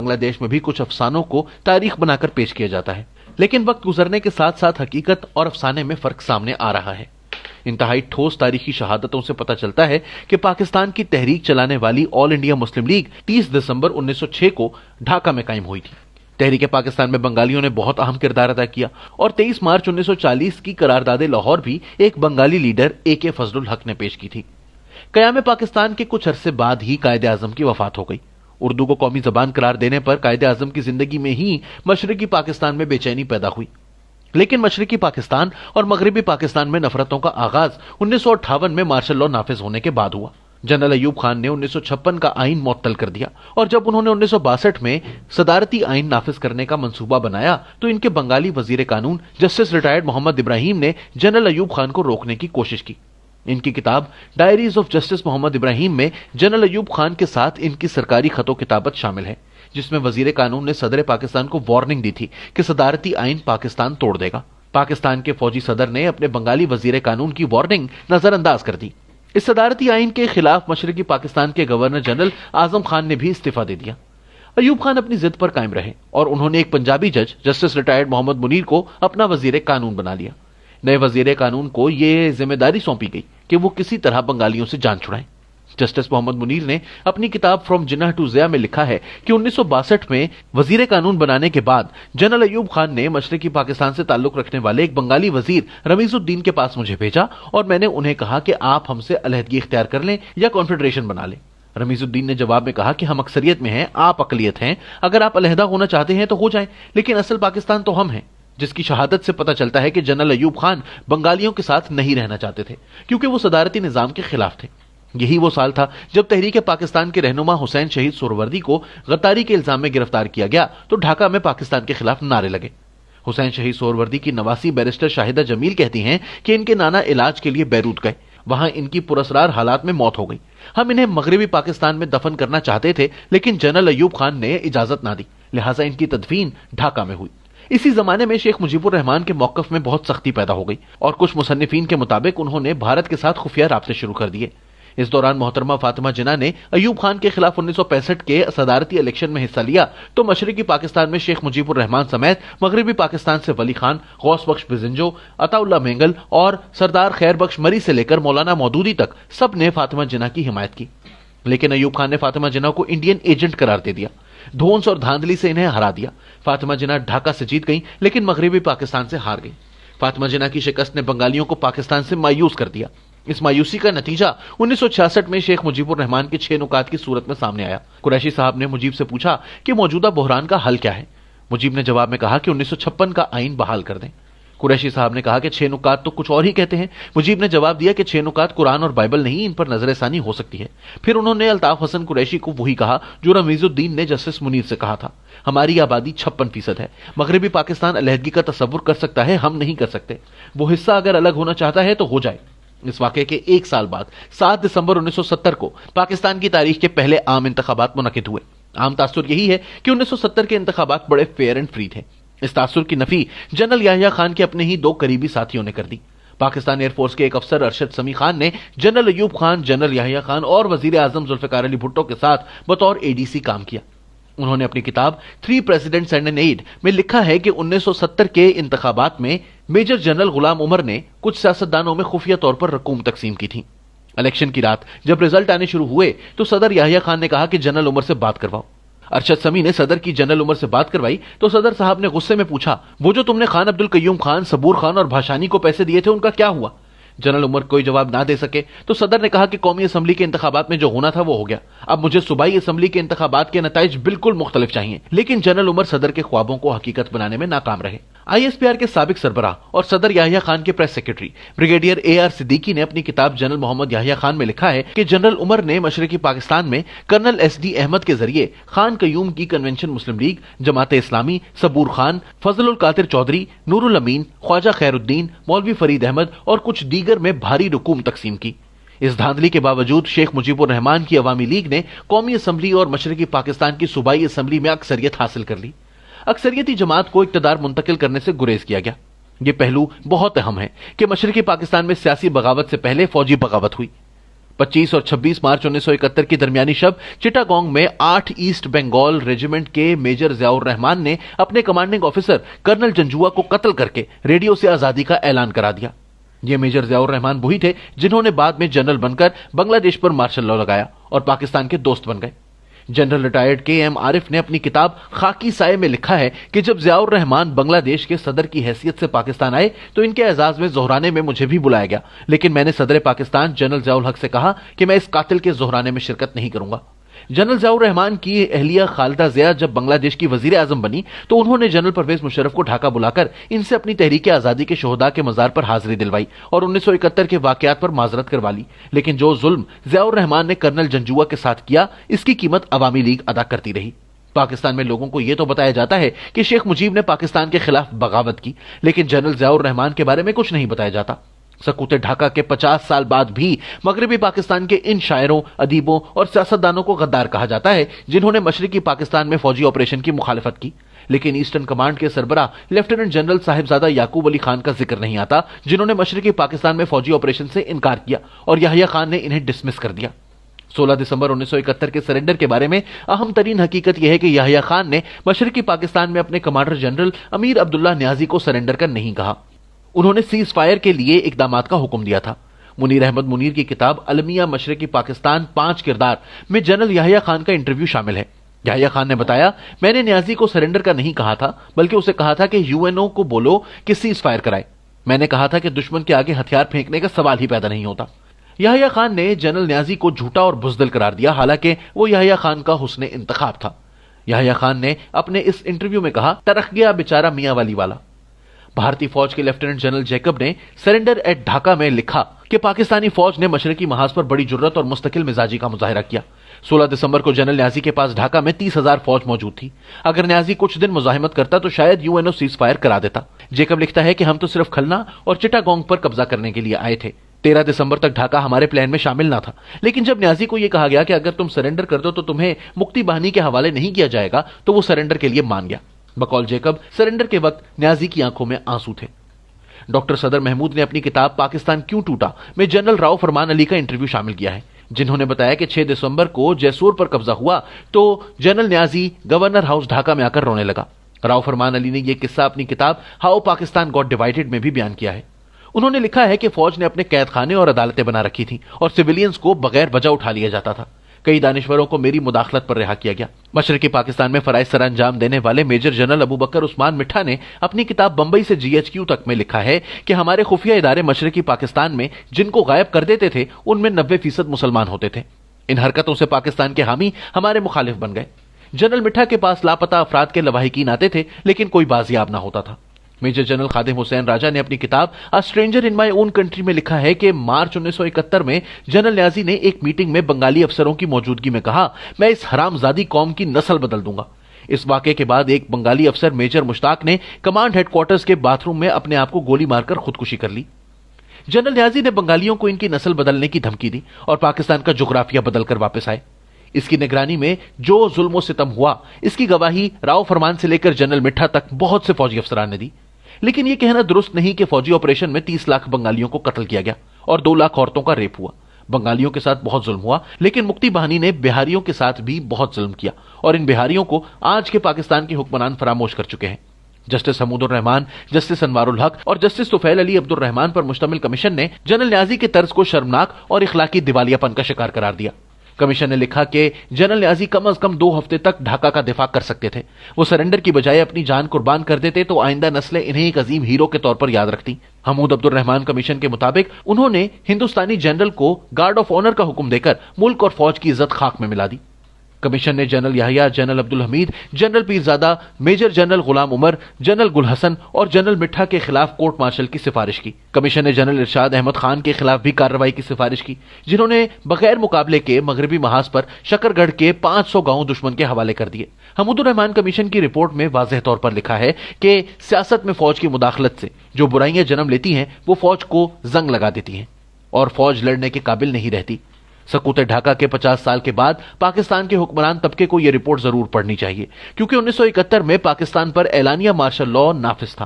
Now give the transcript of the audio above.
बांग्लादेश में भी कुछ अफसानों को तारीख बनाकर पेश किया जाता है, लेकिन वक्त गुजरने के साथ साथ हकीकत और अफसाने में फर्क सामने आ रहा है। इंतहाई ठोस तारीखी शहादतों से पता चलता है कि पाकिस्तान की तहरीक चलाने वाली ऑल इंडिया मुस्लिम लीग 30 दिसंबर 1906 को ढाका में कायम हुई थी। तहरीक पाकिस्तान में बंगालियों ने बहुत अहम किरदार अदा किया और 23 मार्च 1940 की करारदादे लाहौर भी एक बंगाली लीडर AK फजलुल हक ने पेश की थी। कयाम पाकिस्तान के कुछ अरसे बाद ही कायदे आजम की वफात हो गई। उर्दू को कौमी जबान करार देने पर कायदे आजम की जिंदगी में ही मशरकी पाकिस्तान में बेचैनी पैदा हुई, लेकिन मशरकी पाकिस्तान और मगरबी पाकिस्तान में नफरतों का आगाज 1958 में मार्शल लॉ नाफिज होने के बाद हुआ। जनरल अयूब खान ने 1956 का आइन मुअत्तल कर दिया और जब उन्होंने 1962 में सदारती आइन नाफिज करने का मंसूबा बनाया तो इनके बंगाली वजीर कानून जस्टिस रिटायर्ड मोहम्मद इब्राहिम ने जनरल अयूब खान को रोकने की कोशिश की। इनकी किताब diaries of justice Mohammad Ibrahim में जनरल अयूब खान के साथ इनकी सरकारी खतो किताबत शामिल है, जिसमें वजीर कानून ने सदर पाकिस्तान को वार्निंग दी थी कि सदारती आइन पाकिस्तान तोड़ देगा। पाकिस्तान के फौजी सदर ने अपने बंगाली वजीर कानून की वार्निंग नजरअंदाज कर दी। इस सदारती आइन के खिलाफ मशरकी पाकिस्तान के गवर्नर जनरल आजम खान ने भी इस्तीफा दे दिया। अयूब खान अपनी जिद पर कायम रहे और उन्होंने एक पंजाबी जज जस्टिस रिटायर्ड मोहम्मद मुनीर को अपना वजीर कानून बना लिया। नए वजीर कानून को यह जिम्मेदारी सौंपी गई कि वो किसी तरह बंगालियों से जान छुड़ाएं। जस्टिस मोहम्मद मुनीर ने अपनी किताब फ्रॉम जिन्नाह टू ज़िया में लिखा है कि 1962 में वजीर कानून बनाने के बाद जनरल अयूब खान ने मशरकी पाकिस्तान से ताल्लुक रखने वाले एक बंगाली वजीर रमीजुद्दीन के पास मुझे भेजा और मैंने उन्हें कहा कि आप हमसे अलहदगी इख्तियार कर लें या कॉन्फेडरेशन बना लें। रमीजुद्दीन ने जवाब में कहा कि हम अक्सरियत में हैं, आप अकलियत हैं, अगर आप अलहदा होना चाहते हैं तो हो जाएं, लेकिन असल पाकिस्तान तो हम हैं। जिसकी शहादत से पता चलता है कि जनरल अयूब खान बंगालियों के साथ नहीं रहना चाहते थे क्योंकि वो सदारती निजाम के खिलाफ थे। यही वो साल था जब तहरीक पाकिस्तान के रहनुमा हुसैन शहीद सोहरावर्दी को गद्दारी के इल्जाम में गिरफ्तार किया गया तो ढाका में पाकिस्तान के खिलाफ नारे लगे। हुसैन शहीद सोहरावर्दी की नवासी बैरिस्टर शाहिदा जमील कहती हैं कि इनके नाना इलाज के लिए बैरूत गए, वहां इनकी पुरअसरार हालात में मौत हो गई। हम इन्हें मगरबी पाकिस्तान में दफन करना चाहते थे लेकिन जनरल अयूब खान ने इजाजत ना दी, लिहाजा इनकी तदफीन ढाका में हुई। इसी जमाने में शेख मुजीबुर रहमान के मौकफ में बहुत सख्ती पैदा हो गई और कुछ मुसन्निफीन के मुताबिक उन्होंने भारत के साथ खुफिया राब्ते शुरू कर दिए। इस दौरान मोहतरमा फातिमा जिन्ना ने अयूब खान के खिलाफ 1965 के सदारती इलेक्शन में हिस्सा लिया तो मशरकी पाकिस्तान में शेख मुजीबुर रहमान समेत मगरबी पाकिस्तान से वली खान, गौस बख्श बिजिंजो, अताउल्ला मेंगल और सरदार खैर बख्श मरी से लेकर मौलाना मौदूदी तक सब ने फातिमा जिन्ना की हिमायत की। लेकिन अयूब खान ने फातिमा जिन्ना को इंडियन एजेंट करार दे दिया, धोंस और धांधली से इन्हें हरा दिया। फातिमा जिन्ना ढाका से जीत गई लेकिन मगरबी पाकिस्तान से हार गई। फातिमा जिन्ना की शिकस्त ने बंगालियों को पाकिस्तान से मायूस कर दिया। इस मायूसी का नतीजा 1966 में शेख मुजीबुर रहमान के 6 नुकात की सूरत में सामने आया। कुरैशी साहब ने मुजीब से पूछा कि मौजूदा बहरान का हल क्या है। मुजीब ने जवाब में कहा कि 1956 का आइन बहाल कर दें। कुरैशी साहब ने कहा कि 6 नुकात तो कुछ और ही कहते हैं। मुजीब ने जवाब दिया कि 6 नुकात कुरान और बाइबल नहीं, इन पर नजरसानी हो सकती है। फिर उन्होंने अल्ताफ हसन कुरैशी को वही कहा जो रमीजुद्दीन ने जस्टिस मुनीर से कहा था, हमारी आबादी 56% है, मगरबी पाकिस्तान अलहदगी का तसव्वुर कर सकता है, हम नहीं कर सकते। वो हिस्सा अगर अलग होना चाहता है तो हो जाए। इस वाक़े के एक साल बाद 7 दिसंबर 1970 को पाकिस्तान की तारीख के पहले आम इंतखाबात मुनक़िद हुए। आम तासुर यही है कि 1970 के इंतखाबात बड़े फेयर एंड फ्री थे। इस तासुर की नफी जनरल याहिया खान के अपने ही 2 करीबी साथियों ने कर दी। पाकिस्तान एयरफोर्स के एक अफसर अरशद समी खान ने जनरल अयूब खान, जनरल याहिया खान और वजीर आजम जुल्फिकार अली भुट्टो के साथ बतौर ADC काम किया। उन्होंने अपनी किताब 3 प्रेसिडेंट्स एंड एन एड में लिखा है कि 1970 के इंतखाबात में मेजर जनरल गुलाम उमर ने कुछ सियासतदानों में खुफिया तौर पर रकूम तकसीम की थी। इलेक्शन की रात जब रिजल्ट आने शुरू हुए तो सदर याहिया खान ने कहा कि जनरल उमर से बात करवाओ। अरशद समी ने सदर की जनरल उमर से बात करवाई तो सदर साहब ने गुस्से में पूछा, वो जो तुमने खान अब्दुल कय्यूम खान, सबूर खान और भाषानी को पैसे दिए थे उनका क्या हुआ? जनरल उमर कोई जवाब ना दे सके तो सदर ने कहा कि कौमी असम्बली के इंतखाबात में जो होना था वो हो गया, अब मुझे सूबाई असम्बली के इंतखाबात के नताइज बिल्कुल मुख्तलिफ चाहिए। लेकिन जनरल उमर सदर के ख्वाबों को हकीकत बनाने में नाकाम रहे। ISPR के साबिक सरबराह और सदर याहिया खान के press secretary brigadier AR Siddiqui ने अपनी किताब जनरल मोहम्मद याहिया खान में लिखा है कि जनरल उमर ने मशरकी पाकिस्तान में कर्नल SD अहमद के जरिए खान कयूम की कन्वेंशन मुस्लिम लीग, जमात इस्लामी, सबूर खान, फजलुल कादिर चौधरी, नूरुल अमीन, ख्वाजा खैरुद्दीन, मौलवी फरीद अहमद और कुछ दीगर में भारी रकूम तकसीम की। इस धांधली के बावजूद शेख मुजीबुर रहमान की अवामी लीग ने कौमी असम्बली और मशरकी पाकिस्तान की सूबाई असम्बली में अक्सरियत हासिल कर ली। अक्सरियती जमात को इक्तदार मुंतकिल करने से गुरेज किया गया। ये पहलू बहुत अहम है कि मशरकी पाकिस्तान में सियासी बगावत से पहले फौजी बगावत हुई। 25 और 26 मार्च 1971 की दरमियानी शब चिटागोंग में 8 ईस्ट बंगाल रेजिमेंट के मेजर जियाउर रहमान ने अपने कमांडिंग ऑफिसर कर्नल जंजुआ को कत्ल करके रेडियो से आजादी का ऐलान करा दिया। ये मेजर जियाउर रहमान वही थे जिन्होंने बाद में जनरल बनकर बांग्लादेश पर मार्शल लॉ लगाया और पाकिस्तान के दोस्त बन गए। General retired KM. आरिफ ने अपनी किताब खाकी साये में लिखा है कि जब जियाउर रहमान बांग्लादेश के सदर की हैसियत से पाकिस्तान आए तो इनके एजाज में जोहराने में मुझे भी बुलाया गया, लेकिन मैंने सदर पाकिस्तान जनरल जियाउल हक से कहा कि मैं इस कातिल के जोहराने में शिरकत नहीं करूंगा। जनरल जियाउर रहमान की अहलिया खालिदा जिया जब बांग्लादेश की वजीर आजम बनी तो उन्होंने जनरल परवेज मुशर्रफ को ढाका बुलाकर इनसे अपनी तहरीक आजादी के शोहदा के मजार पर हाजिरी दिलवाई और 1971 के वाकयात पर माजरत करवा ली। लेकिन जो जुल्म जियाउर रहमान ने कर्नल जंजुआ के साथ किया, इसकी कीमत अवामी लीग अदा करती रही। पाकिस्तान में लोगों को यह तो बताया जाता है कि शेख मुजीब ने पाकिस्तान के खिलाफ बगावत की, लेकिन जनरल जियाउर रहमान के बारे में कुछ नहीं बताया जाता। सकूते ढाका के 50 साल बाद भी मगरबी पाकिस्तान के इन शायरों, अदीबों और सियासतदानों को गद्दार कहा जाता है जिन्होंने मशरकी पाकिस्तान में फौजी ऑपरेशन की मुखालिफत की। लेकिन ईस्टर्न कमांड के सरबराह लेफ्टिनेंट जनरल साहिबजादा याकूब अली खान का जिक्र नहीं आता, जिन्होंने मशरकी पाकिस्तान में फौजी ऑपरेशन से इनकार किया और याहिया खान ने इन्हें डिसमिस कर दिया। 16 दिसंबर 1971 के सरेंडर के बारे में अहम तरीन हकीकत यह है कि याहिया खान ने मशरकी पाकिस्तान में अपने commander general Amir Abdullah Niazi को सरेंडर कर नहीं कहा। उन्होंने सीज फायर के लिए इकदामात का हुक्म दिया था। मुनीर अहमद मुनीर की किताब अलमिया मशरकी पाकिस्तान 5 किरदार में जनरल याहिया खान का इंटरव्यू शामिल है। याहिया खान ने बताया, मैंने न्याजी को सरेंडर का नहीं कहा था, बल्कि उसे कहा था कि यूएनओ को बोलो कि सीज फायर कराए। मैंने कहा था कि दुश्मन के आगे हथियार फेंकने का सवाल ही पैदा नहीं होता। याहिया खान ने जनरल न्याजी को झूठा और बुज़दिल करार दिया, हालांकि वो याहिया खान का हुस्ने इंतखाब था। याहिया खान ने अपने इस इंटरव्यू में कहा, तरख गया बेचारा मियां वाली वाला। भारतीय फौज के लेफ्टिनेंट जनरल जैकब ने सरेंडर एट ढाका में लिखा कि पाकिस्तानी फौज ने मशरकी महाज पर बड़ी जुर्रत और मुस्तकिल मिजाजी का मुजाहिरा किया। 16 दिसंबर को जनरल न्याजी के पास ढाका में 30,000 फौज मौजूद थी। अगर न्याजी कुछ दिन मुजाहिमत करता तो शायद यूएनओ सीज फायर करा देता। जैकब लिखता है कि हम तो सिर्फ खलना और चिटागोंग पर कब्जा करने के लिए आए थे। 13 दिसंबर तक ढाका हमारे प्लान में शामिल ना था, लेकिन जब न्याजी को यह कहा गया कि अगर तुम सरेंडर कर दो तो तुम्हें मुक्ति बाहिनी के हवाले नहीं किया जाएगा, तो वो सरेंडर के लिए मान गया। बकौल जैकब, सरेंडर के वक्त न्याजी की आंखों में आंसू थे। डॉक्टर सदर महमूद ने अपनी किताब पाकिस्तान क्यों टूटा में जनरल राव फरमान अली का इंटरव्यू शामिल किया है, जिन्होंने बताया कि 6 दिसंबर को जैसूर पर कब्जा हुआ तो general Niazi governor house Dhaka में आकर रोने लगा। राव फरमान अली ने यह किस्सा अपनी किताब हाउ पाकिस्तान गॉट डिवाइडेड में भी बयान किया है। उन्होंने लिखा है कि फौज ने अपने कैद खाने और अदालतें बना रखी थी और सिविलियंस को बगैर वजह उठा लिया जाता था। कई दानिश्वरों को मेरी मुदाखलत पर रिहा किया गया। मशरकी पाकिस्तान में फराइज सर अंजाम देने वाले मेजर जनरल अबू बकर उस्मान मिठा ने अपनी किताब बंबई से GHQ तक में लिखा है कि हमारे खुफिया इदारे मशरकी पाकिस्तान में जिनको गायब कर देते थे उनमें 90% मुसलमान होते थे। इन हरकतों से पाकिस्तान के हामी हमारे मुखालिफ बन गए। जनरल मिठा के पास लापता अफराद के लवाहिकीन आते थे, लेकिन कोई बाजियाब ना होता था। मेजर जनरल खादिम हुसैन राजा ने अपनी किताब a stranger in my own country में लिखा है कि मार्च 1971 में जनरल न्याजी ने एक मीटिंग में बंगाली अफसरों की मौजूदगी में कहा, मैं इस हरामजादी कौम की नस्ल बदल दूंगा। इस वाकये के बाद एक बंगाली अफसर मेजर मुश्ताक ने कमांड हेडक्वार्टर्स के बाथरूम में अपने आप को गोली मारकर खुदकुशी कर ली। जनरल न्याजी ने बंगालियों को इनकी नस्ल बदलने की धमकी दी और पाकिस्तान का जुग्राफिया बदलकर वापस आए। इसकी निगरानी में जो जुल्म सितम हुआ, इसकी गवाही राव फरमान से लेकर जनरल मिठा तक बहुत से फौजी अफसरान ने दी। लेकिन यह कहना दुरुस्त नहीं कि फौजी ऑपरेशन में 30 लाख बंगालियों को कत्ल किया गया और 2 लाख औरतों का रेप हुआ। बंगालियों के साथ बहुत जुल्म हुआ, लेकिन मुक्ति बाहिनी ने बिहारियों के साथ भी बहुत जुल्म किया और इन बिहारियों को आज के पाकिस्तान के हुक्मरान फरामोश कर चुके हैं। जस्टिस हमूदुर रहमान, जस्टिस अनवारुल हक और जस्टिस तुफैल अली अब्दुल रहमान पर मुश्तमिल कमीशन ने जनरल न्याजी के तर्ज को शर्मनाक और इखलाकी दिवालियापन का शिकार करार दिया। कमीशन ने लिखा कि जनरल न्याजी कम अज कम 2 हफ्ते तक ढाका का दिफा कर सकते थे। वो सरेंडर की बजाय अपनी जान कुर्बान कर देते तो आइंदा नस्लें इन्हें एक अजीम हीरो के तौर पर याद रखती। हमूद अब्दुल रहमान कमीशन के मुताबिक उन्होंने हिंदुस्तानी जनरल को गार्ड ऑफ ऑनर का हुक्म देकर मुल्क और फौज की इज्जत खाक में मिला दी। कमीशन ने general Yahya, general Abdul Hamid, general Pirzada, major general Ghulam Umar, general Gul Hasan और जनरल मिठा के खिलाफ कोर्ट मार्शल की सिफारिश की। कमीशन ने जनरल इरशाद अहमद खान के खिलाफ भी कार्रवाई की सिफारिश की, जिन्होंने बगैर मुकाबले के मगरबी महाज पर शकरगढ़ के 500 गांव दुश्मन के हवाले कर दिए। हमूदुर रहमान कमीशन की रिपोर्ट में वाज़ेह तौर पर लिखा है कि सियासत में फौज की मुदाखलत से जो बुराइयां जन्म लेती हैं वो फौज को जंग लगा देती हैं और फौज लड़ने के काबिल नहीं रहती। सकूते ढाका के 50 साल के बाद पाकिस्तान के हुक्मरान तबके को यह रिपोर्ट जरूर पढ़नी चाहिए, क्योंकि 1971 में पाकिस्तान पर एलानिया मार्शल लॉ नाफिज था।